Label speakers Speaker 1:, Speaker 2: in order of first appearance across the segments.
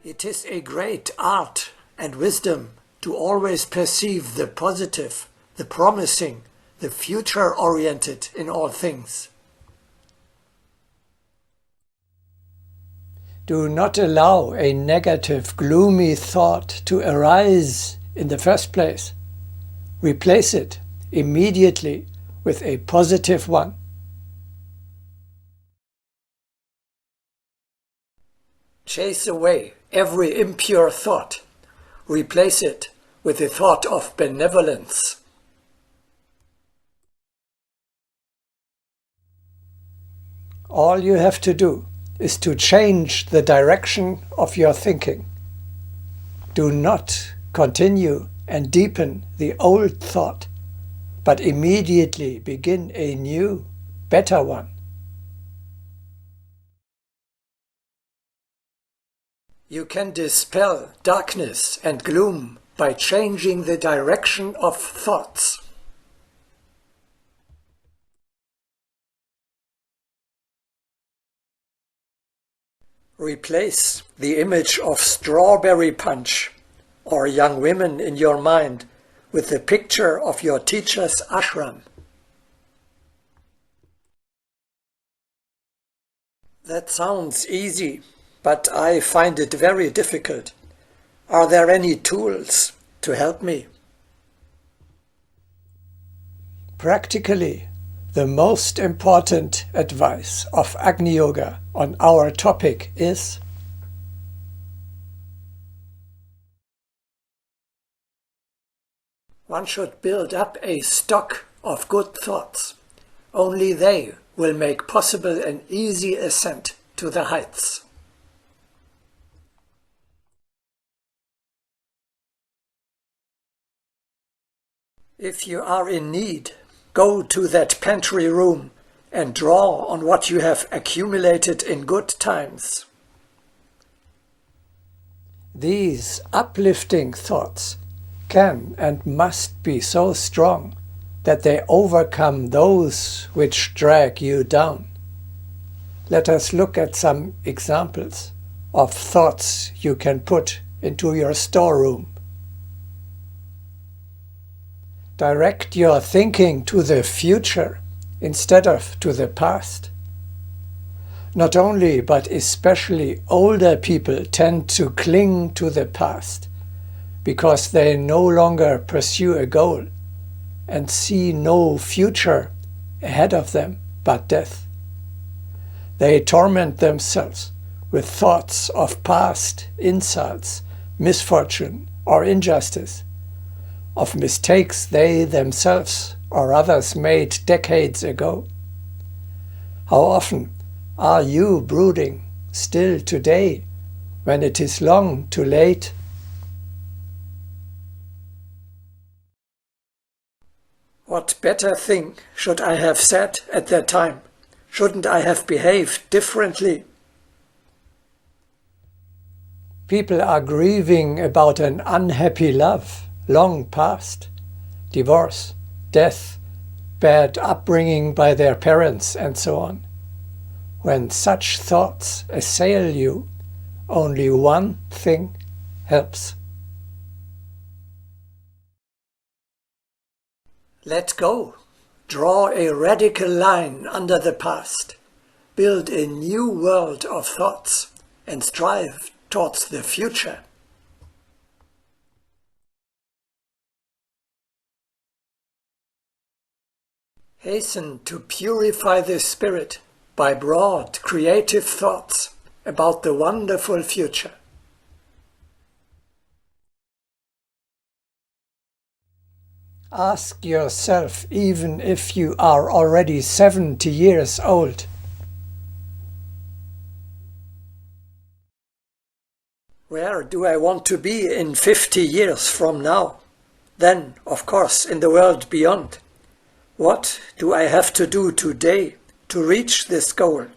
Speaker 1: It is a great art and wisdom to always perceive the positive, the promising, the future-oriented in all things. Do not allow a negative, gloomy thought to arise in the first place. Replace it immediately with a positive one. Chase away every impure thought. Replace it with a thought of benevolence. All you have to do is to change the direction of your thinking. Do not continue and deepen the old thought, but immediately begin a new, better one. You can dispel darkness and gloom by changing the direction of thoughts. Replace the image of strawberry punch or young women in your mind with the picture of your teacher's ashram. That sounds easy, but I find it very difficult. Are there any tools to help me? Practically, the most important advice of Agni Yoga on our topic is: one should build up a stock of good thoughts. Only they will make possible an easy ascent to the heights. If you are in need, go to that pantry room and draw on what you have accumulated in good times. These uplifting thoughts can and must be so strong that they overcome those which drag you down. Let us look at some examples of thoughts you can put into your storeroom. Direct your thinking to the future instead of to the past. Not only, but especially older people tend to cling to the past because they no longer pursue a goal and see no future ahead of them but death. They torment themselves with thoughts of past insults, misfortune, or injustice, of mistakes they themselves or others made decades ago. How often are you brooding still today when it is long too late? What better thing should I have said at that time? Shouldn't I have behaved differently? People are grieving about an unhappy love long past, divorce, death, bad upbringing by their parents, and so on. When such thoughts assail you, only one thing helps. Let go. Draw a radical line under the past. Build a new world of thoughts and strive towards the future. Hasten to purify the spirit by broad, creative thoughts about the wonderful future. Ask yourself, even if you are already 70 years old, where do I want to be in 50 years from now? Then, of course, in the world beyond. What do I have to do today to reach this goal?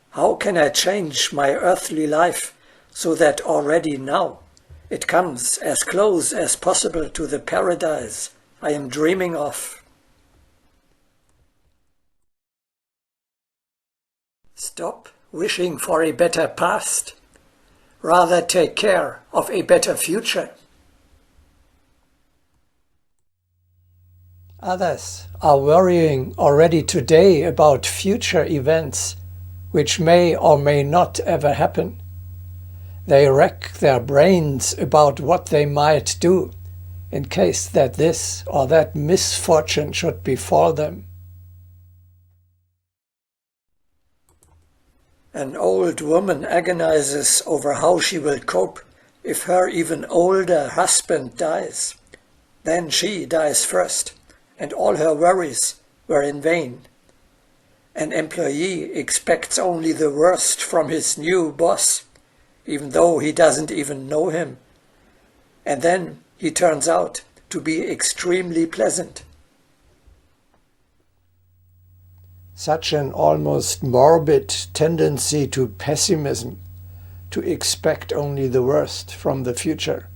Speaker 1: How can I change my earthly life so that already now it comes as close as possible to the paradise I am dreaming of? Stop wishing for a better past. rather take care of a better future. Others are worrying already today about future events which may or may not ever happen. They rack their brains about what they might do in case that this or that misfortune should befall them. An old woman agonizes over how she will cope if her even older husband dies. Then she dies first, and all her worries were in vain. An employee expects only the worst from his new boss, even though he doesn't even know him. And then he turns out to be extremely pleasant. Such an almost morbid tendency to pessimism, to expect only the worst from the future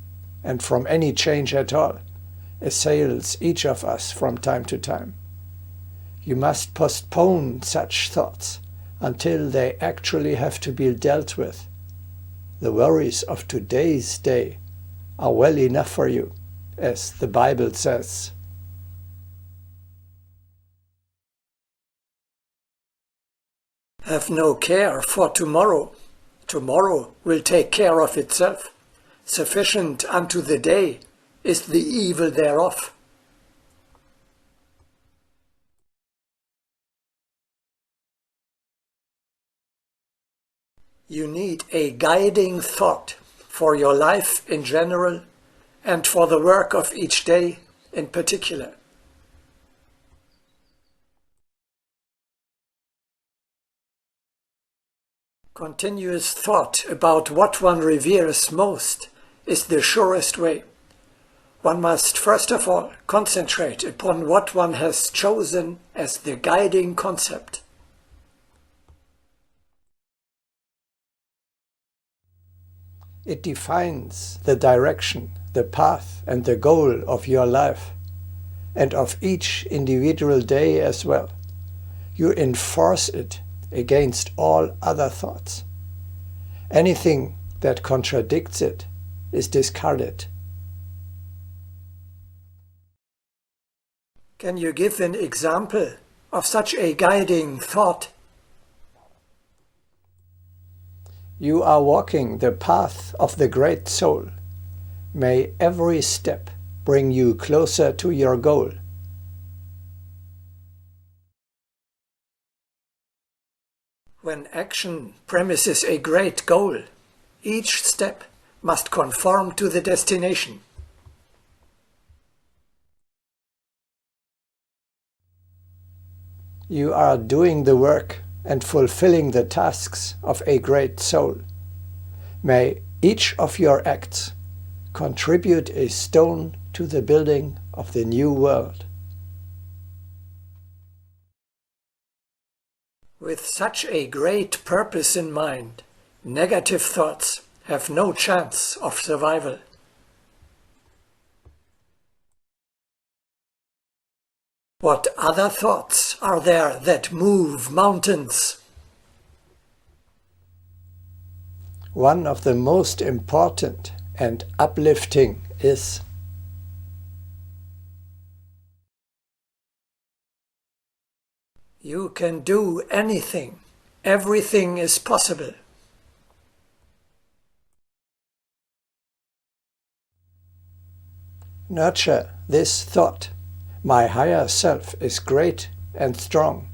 Speaker 1: and from any change at all, assails each of us from time to time. You must postpone such thoughts until they actually have to be dealt with. The worries of today's day are well enough for you, as the Bible says. Have no care for tomorrow. Tomorrow will take care of itself. Sufficient unto the day is the evil thereof. You need a guiding thought for your life in general and for the work of each day in particular. Continuous thought about what one reveres most is the surest way. One must first of all concentrate upon what one has chosen as the guiding concept. It defines the direction, the path and the goal of your life, and of each individual day as well. You enforce it against all other thoughts. Anything that contradicts it is discarded. Can you give an example of such a guiding thought? You are walking the path of the great soul. May every step bring you closer to your goal. When action premises a great goal, each step must conform to the destination. You are doing the work and fulfilling the tasks of a great soul. May each of your acts contribute a stone to the building of the new world. With such a great purpose in mind, negative thoughts have no chance of survival. What other thoughts are there that move mountains? One of the most important and uplifting is: you can do anything. Everything is possible. Nurture this thought. My higher self is great and strong.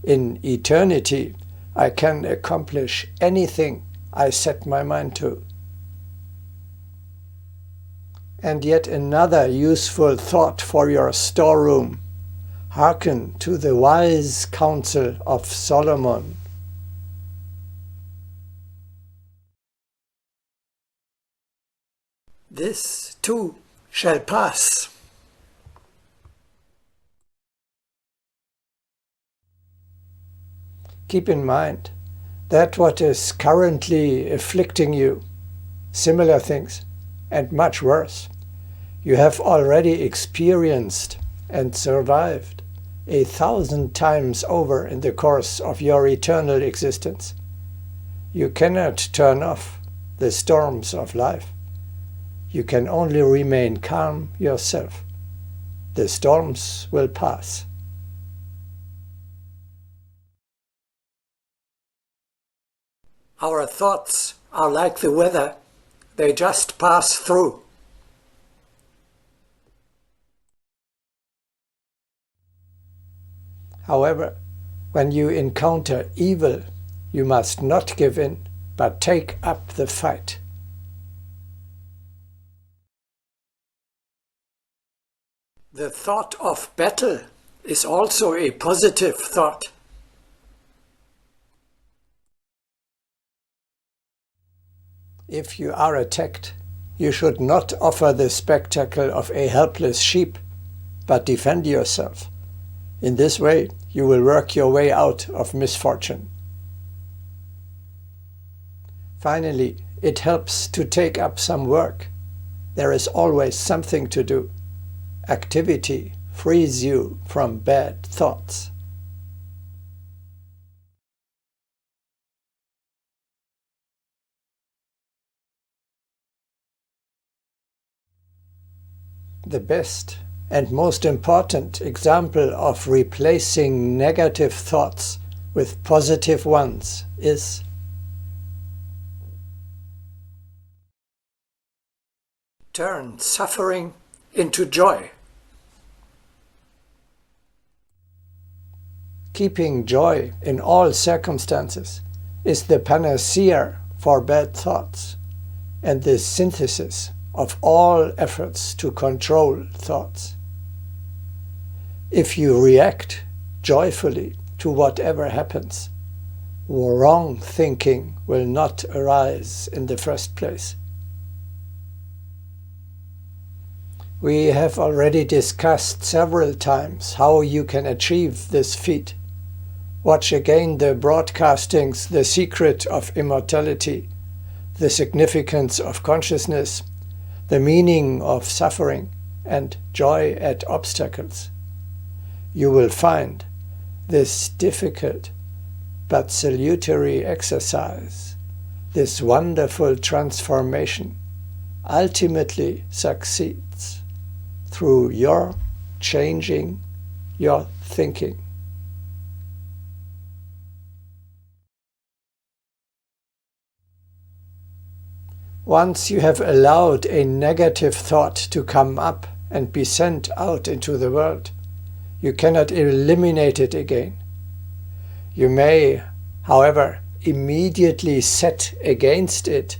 Speaker 1: In eternity, I can accomplish anything I set my mind to. And yet another useful thought for your storeroom. Hearken to the wise counsel of Solomon. This too shall pass. Keep in mind that what is currently afflicting you, similar things, and much worse, you have already experienced and survived 1,000 times over in the course of your eternal existence. You cannot turn off the storms of life. You can only remain calm yourself. The storms will pass. Our thoughts are like the weather. They just pass through. However, when you encounter evil, you must not give in, but take up the fight. The thought of battle is also a positive thought. If you are attacked, you should not offer the spectacle of a helpless sheep, but defend yourself. In this way, you will work your way out of misfortune. Finally, it helps to take up some work. There is always something to do. Activity frees you from bad thoughts. The best and most important example of replacing negative thoughts with positive ones is turn suffering into joy. Keeping joy in all circumstances is the panacea for bad thoughts and the synthesis of all efforts to control thoughts. If you react joyfully to whatever happens, wrong thinking will not arise in the first place. We have already discussed several times how you can achieve this feat. Watch again the broadcastings The Secret of Immortality, The Significance of Consciousness, The Meaning of Suffering, and Joy at Obstacles. You will find this difficult but salutary exercise, this wonderful transformation, ultimately succeeds through your changing your thinking. Once you have allowed a negative thought to come up and be sent out into the world, you cannot eliminate it again. You may, however, immediately set against it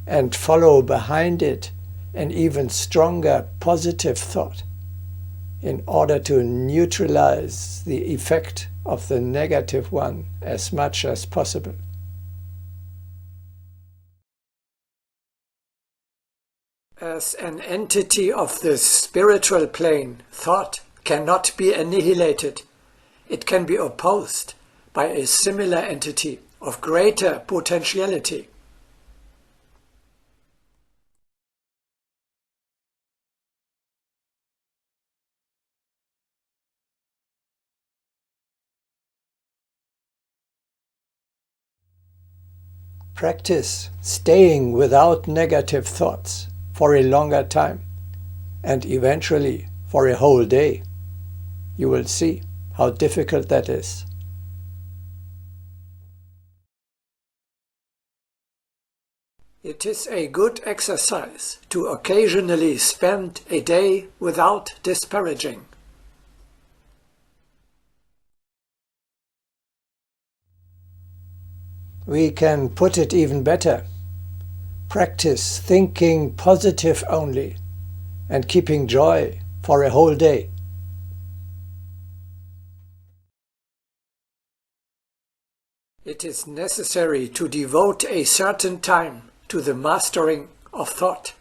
Speaker 1: and follow behind it an even stronger positive thought in order to neutralize the effect of the negative one as much as possible. As an entity of the spiritual plane, thought cannot be annihilated. It can be opposed by a similar entity of greater potentiality. Practice staying without negative thoughts for a longer time, and eventually for a whole day. You will see how difficult that is. It is a good exercise to occasionally spend a day without disparaging. We can put it even better. Practice thinking positive only and keeping joy for a whole day. It is necessary to devote a certain time to the mastering of thought.